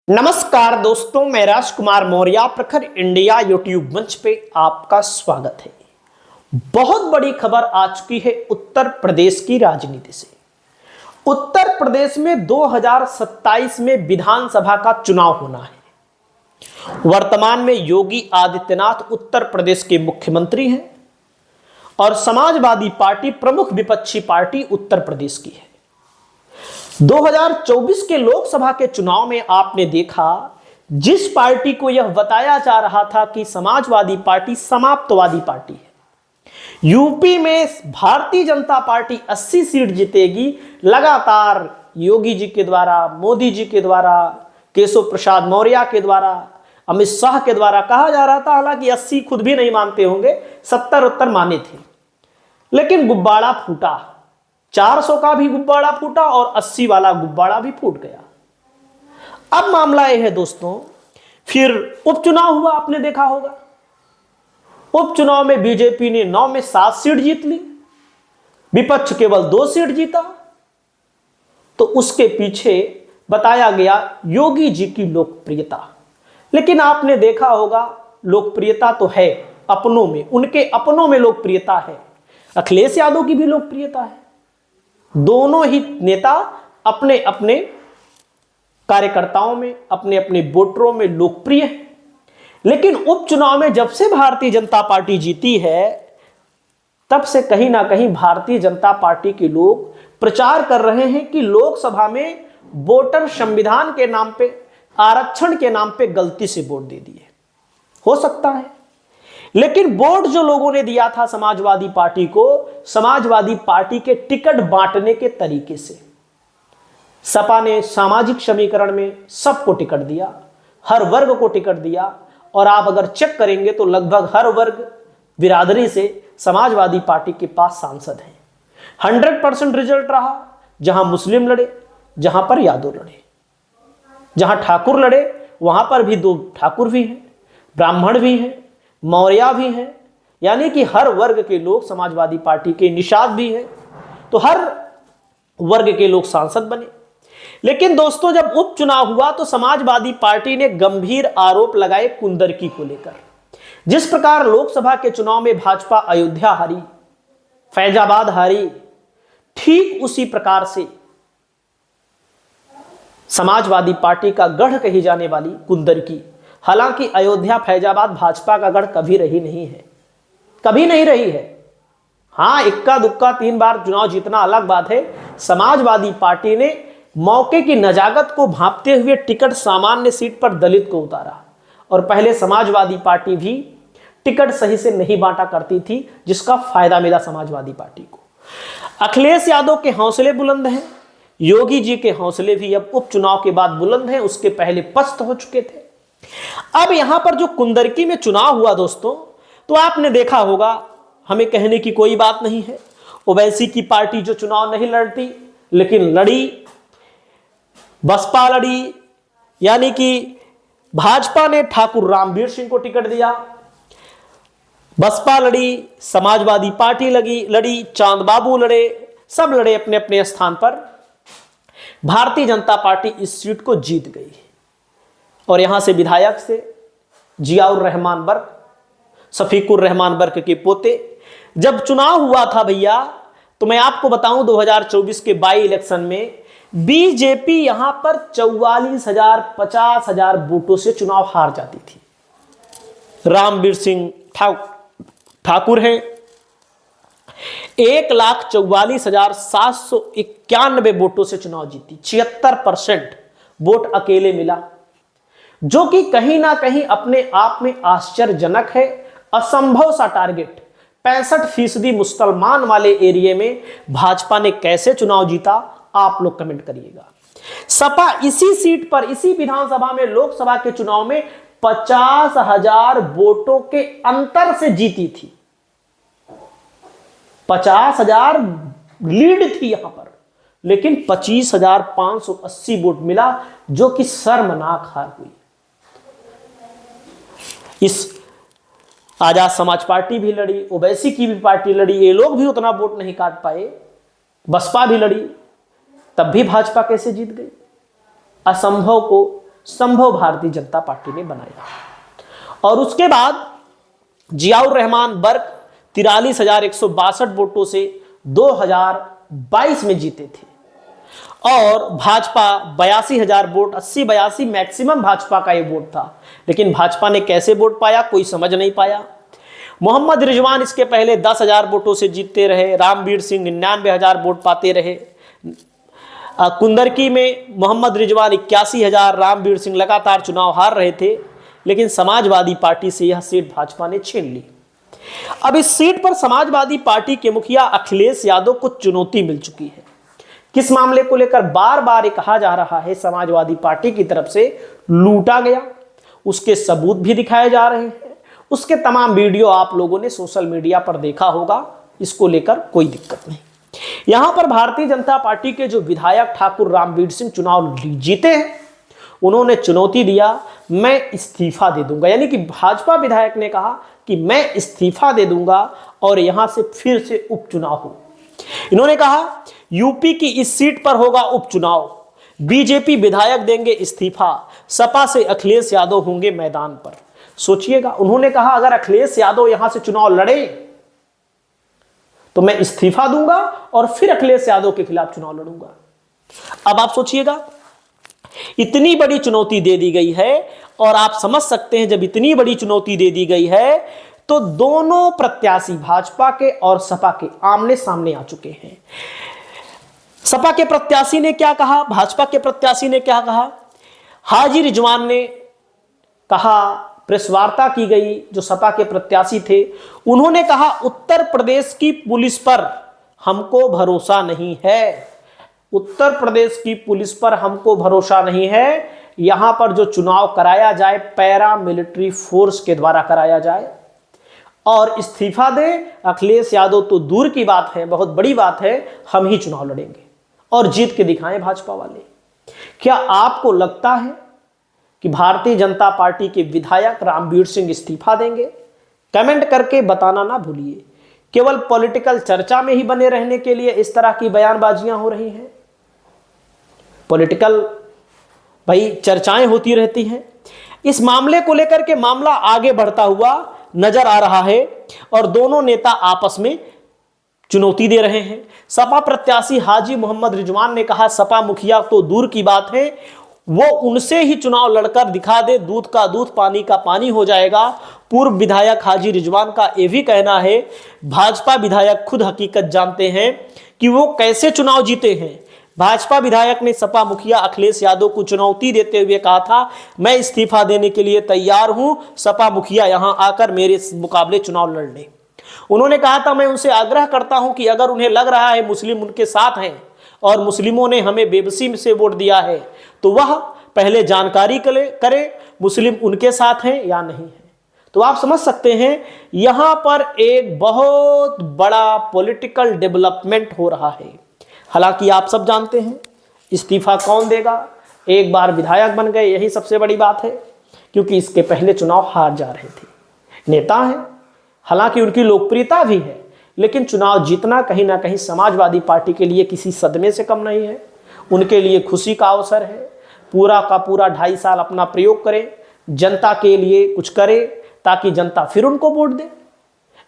नमस्कार दोस्तों, मैं राजकुमार मौर्य प्रखर इंडिया यूट्यूब मंच पे आपका स्वागत है। बहुत बड़ी खबर आ चुकी है उत्तर प्रदेश की राजनीति से। उत्तर प्रदेश में 2027 में विधानसभा का चुनाव होना है। वर्तमान में योगी आदित्यनाथ उत्तर प्रदेश के मुख्यमंत्री हैं और समाजवादी पार्टी प्रमुख विपक्षी पार्टी उत्तर प्रदेश की है। 2024 के लोकसभा के चुनाव में आपने देखा, जिस पार्टी को यह बताया जा रहा था कि समाजवादी पार्टी समाप्तवादी पार्टी है, यूपी में भारतीय जनता पार्टी 80 सीट जीतेगी। लगातार योगी जी के द्वारा, मोदी जी के द्वारा, केशव प्रसाद मौर्य के द्वारा, अमित शाह के द्वारा कहा जा रहा था, हालांकि 80 खुद भी नहीं मानते होंगे, 70-70 माने थे, लेकिन गुब्बारा फूटा। 400 का भी गुब्बारा फूटा और 80 वाला गुब्बारा भी फूट गया। अब मामला यह है दोस्तों, फिर उपचुनाव हुआ, आपने देखा होगा। उपचुनाव में बीजेपी ने 9 में 7 सीट जीत ली, विपक्ष केवल 2 सीट जीता। तो उसके पीछे बताया गया योगी जी की लोकप्रियता। लेकिन आपने देखा होगा, लोकप्रियता तो है अपनों में, उनके अपनों में लोकप्रियता है, अखिलेश यादव की भी लोकप्रियता है। दोनों ही नेता अपने अपने कार्यकर्ताओं में, अपने अपने वोटरों में लोकप्रिय हैं। लेकिन उपचुनाव में जब से भारतीय जनता पार्टी जीती है, तब से कहीं ना कहीं भारतीय जनता पार्टी के लोग प्रचार कर रहे हैं कि लोकसभा में वोटर संविधान के नाम पे, आरक्षण के नाम पे गलती से वोट दे दिए। हो सकता है, लेकिन वोट जो लोगों ने दिया था समाजवादी पार्टी को, समाजवादी पार्टी के टिकट बांटने के तरीके से। सपा ने सामाजिक समीकरण में सबको टिकट दिया, हर वर्ग को टिकट दिया, और आप अगर चेक करेंगे तो लगभग हर वर्ग बिरादरी से समाजवादी पार्टी के पास सांसद हैं। 100% रिजल्ट रहा। जहां मुस्लिम लड़े, जहां पर यादव लड़े, जहां ठाकुर लड़े, वहां पर भी 2 ठाकुर भी हैं, ब्राह्मण भी हैं, मौर्य भी हैं, यानी कि हर वर्ग के लोग समाजवादी पार्टी के, निषाद भी हैं। तो हर वर्ग के लोग सांसद बने। लेकिन दोस्तों, जब उपचुनाव हुआ तो समाजवादी पार्टी ने गंभीर आरोप लगाए कुंदरकी को लेकर। जिस प्रकार लोकसभा के चुनाव में भाजपा अयोध्या हारी, फैजाबाद हारी, ठीक उसी प्रकार से समाजवादी पार्टी का गढ़ कही जाने वाली कुंदरकी, हालांकि अयोध्या फैजाबाद भाजपा का गढ़ कभी रही नहीं है, कभी नहीं रही है। हां, इक्का दुक्का 3 बार चुनाव जीतना अलग बात है। समाजवादी पार्टी ने मौके की नजाकत को भांपते हुए टिकट सामान्य सीट पर दलित को उतारा। और पहले समाजवादी पार्टी भी टिकट सही से नहीं बांटा करती थी, जिसका फायदा मिला समाजवादी पार्टी को। अखिलेश यादव के हौसले बुलंद हैं, योगी जी के हौसले भी अब उपचुनाव के बाद बुलंद हैं, उसके पहले पस्त हो चुके थे। अब यहां पर जो कुंदरकी में चुनाव हुआ दोस्तों, तो आपने देखा होगा, हमें कहने की कोई बात नहीं है, ओवैसी की पार्टी जो चुनाव नहीं लड़ती लेकिन लड़ी, बसपा लड़ी, यानी कि भाजपा ने ठाकुर रामवीर सिंह को टिकट दिया, बसपा लड़ी, समाजवादी पार्टी लड़ी, चांद बाबू लड़े, सब लड़े अपने अपने स्थान पर। भारतीय जनता पार्टी इस सीट को जीत गई और यहां से विधायक से जियाउर रहमान बर्क, शफीकुर रहमान बर्क के पोते। जब चुनाव हुआ था भैया, तो मैं आपको बताऊं 2024 के बाई इलेक्शन में बीजेपी यहां पर 44,000 50,000 वोटों से चुनाव हार जाती थी। रामवीर सिंह ठाकुर हैं, 1,44,791 वोटों से चुनाव जीती। 76% वोट अकेले मिला, जो कि कहीं ना कहीं अपने आप में आश्चर्यजनक है। असंभव सा टारगेट, 65% मुसलमान वाले एरिया में भाजपा ने कैसे चुनाव जीता, आप लोग कमेंट करिएगा। सपा इसी सीट पर, इसी विधानसभा में, लोकसभा के चुनाव में 50,000 वोटों के अंतर से जीती थी। 50,000 लीड थी यहां पर, लेकिन 25,580 वोट मिला, जो कि शर्मनाक हार हुई। इस आजाद समाज पार्टी भी लड़ी, ओवैसी की भी पार्टी लड़ी, ये लोग भी उतना वोट नहीं काट पाए। बसपा भी लड़ी, तब भी भाजपा कैसे जीत गई। असंभव को संभव भारतीय जनता पार्टी ने बनाया। और उसके बाद जियाउर रहमान बर्क 43,162 वोटों से 2022 में जीते थे और भाजपा 82,000 वोट, 80-82 मैक्सिमम भाजपा का ये वोट था। लेकिन भाजपा ने कैसे वोट पाया, कोई समझ नहीं पाया। मोहम्मद रिजवान इसके पहले 10,000 वोटों से जीतते रहे, रामवीर सिंह 99,000 वोट पाते रहे, कुंदरकी में मोहम्मद रिजवान 81,000, रामवीर सिंह लगातार चुनाव हार रहे थे। लेकिन समाजवादी पार्टी से यह सीट भाजपा ने छीन ली। अब इस सीट पर समाजवादी पार्टी के मुखिया अखिलेश यादव को चुनौती मिल चुकी है। किस मामले को लेकर बार बार ये कहा जा रहा है समाजवादी पार्टी की तरफ से लूटा गया, उसके सबूत भी दिखाए जा रहे हैं। उसके तमाम वीडियो आप लोगों ने सोशल मीडिया पर देखा होगा, इसको लेकर कोई दिक्कत नहीं। यहां पर भारतीय जनता पार्टी के जो विधायक ठाकुर रामवीर सिंह चुनाव जीते हैं, उन्होंने चुनौती दिया, मैं इस्तीफा दे दूंगा। यानी कि भाजपा विधायक ने कहा कि मैं इस्तीफा दे दूंगा और यहां से फिर से उपचुनाव हो। इन्होंने कहा यूपी की इस सीट पर होगा उपचुनाव, बीजेपी विधायक देंगे इस्तीफा, सपा से अखिलेश यादव होंगे मैदान पर। सोचिएगा, उन्होंने कहा अगर अखिलेश यादव यहां से चुनाव लड़े तो मैं इस्तीफा दूंगा और फिर अखिलेश यादव के खिलाफ चुनाव लड़ूंगा। अब आप सोचिएगा, इतनी बड़ी चुनौती दे दी गई है और आप समझ सकते हैं जब इतनी बड़ी चुनौती दे दी गई है तो दोनों प्रत्याशी भाजपा के और सपा के आमने सामने आ चुके हैं। सपा के प्रत्याशी ने क्या कहा, भाजपा के प्रत्याशी ने क्या कहा? हाजी रिजवान ने कहा, प्रेस वार्ता की गई, जो सपा के प्रत्याशी थे उन्होंने कहा उत्तर प्रदेश की पुलिस पर हमको भरोसा नहीं है, उत्तर प्रदेश की पुलिस पर हमको भरोसा नहीं है। यहां पर जो चुनाव कराया जाए पैरा मिलिट्री फोर्स के द्वारा कराया जाए और इस्तीफा दे अखिलेश यादव तो दूर की बात है, बहुत बड़ी बात है, हम ही चुनाव लड़ेंगे और जीत के दिखाएं भाजपा वाले। क्या आपको लगता है कि भारतीय जनता पार्टी के विधायक रामवीर सिंह इस्तीफा देंगे? कमेंट करके बताना ना भूलिए। केवल पॉलिटिकल चर्चा में ही बने रहने के लिए इस तरह की बयानबाजियां हो रही हैं। पॉलिटिकल भाई चर्चाएं होती रहती हैं। इस मामले को लेकर के मामला आगे बढ़ता हुआ नजर आ रहा है और दोनों नेता आपस में चुनौती दे रहे हैं। सपा प्रत्याशी हाजी मोहम्मद रिजवान ने कहा सपा मुखिया तो दूर की बात है, वो उनसे ही चुनाव लड़कर दिखा दे, दूध का दूध पानी का पानी हो जाएगा। पूर्व विधायक हाजी रिजवान का यह भी कहना है, भाजपा विधायक खुद हकीकत जानते हैं कि वो कैसे चुनाव जीते हैं। भाजपा विधायक ने सपा मुखिया अखिलेश यादव को चुनौती देते हुए कहा था, मैं इस्तीफा देने के लिए तैयार हूं, सपा मुखिया यहां आकर मेरे मुकाबले चुनाव लड़ लें। उन्होंने कहा था, मैं उनसे आग्रह करता हूं कि अगर उन्हें लग रहा है मुस्लिम उनके साथ हैं और मुस्लिमों ने हमें बेबसी से वोट दिया है तो वह पहले जानकारी करे मुस्लिम उनके साथ हैं या नहीं है। तो आप समझ सकते हैं यहां पर एक बहुत बड़ा पॉलिटिकल डेवलपमेंट हो रहा है। हालांकि आप सब जानते हैं इस्तीफा कौन देगा, एक बार विधायक बन गए यही सबसे बड़ी बात है, क्योंकि इसके पहले चुनाव हार जा रहे थे। नेता हैं, हालांकि उनकी लोकप्रियता भी है, लेकिन चुनाव जीतना कहीं ना कहीं समाजवादी पार्टी के लिए किसी सदमे से कम नहीं है। उनके लिए खुशी का अवसर है। पूरा का पूरा 2.5 साल अपना प्रयोग करें, जनता के लिए कुछ करें ताकि जनता फिर उनको वोट दे।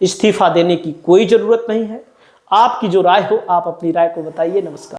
इस्तीफा देने की कोई जरूरत नहीं है। आपकी जो राय हो आप अपनी राय को बताइए। नमस्कार।